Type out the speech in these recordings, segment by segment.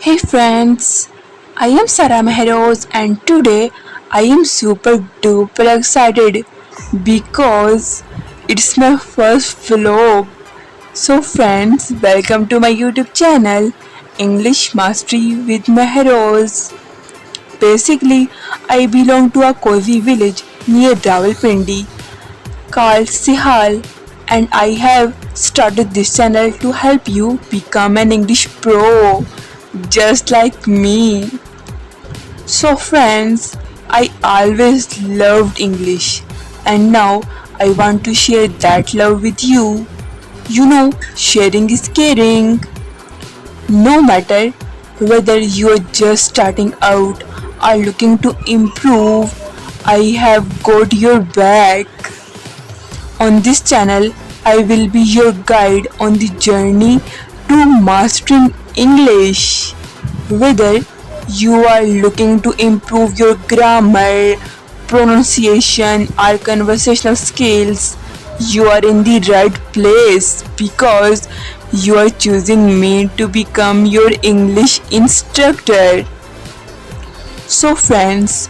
Hey friends, I am Sarah Meheroz and today I am super duper excited because it's my first vlog. So friends, welcome to my YouTube channel English Mastery with Meheroz. Basically, I belong to a cozy village near Rawalpindi called Sihal and I have started this channel to help you become an English pro just like me. So friends, I always loved English and now I want to share that love with you. Sharing is caring. No matter whether you are just starting out or looking to improve, I have got your back. On this channel, I will be your guide on the journey to mastering English. Whether you are looking to improve your grammar, pronunciation, or conversational skills, you are in the right place because you are choosing me to become your English instructor. So, friends,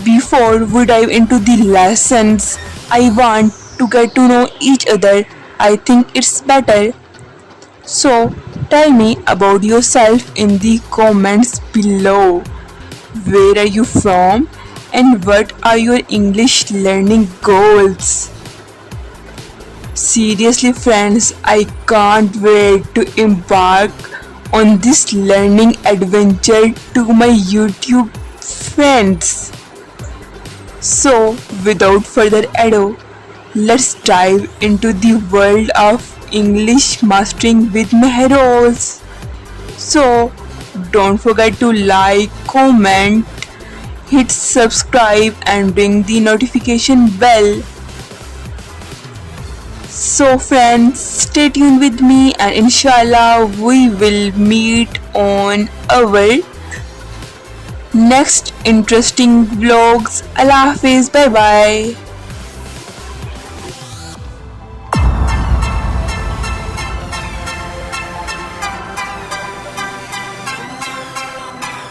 before we dive into the lessons, I want to get to know each other. I think it's better. So, tell me about yourself in the comments below. Where are you from? And what are your English learning goals? Seriously, friends, I can't wait to embark on this learning adventure to my YouTube friends. So, without further ado, let's dive into the world of English mastering with Meheroz. So, don't forget to like, comment, hit subscribe, and ring the notification bell. So, friends, stay tuned with me, and inshallah, we will meet on our next interesting vlogs. Allah Hafiz, bye bye.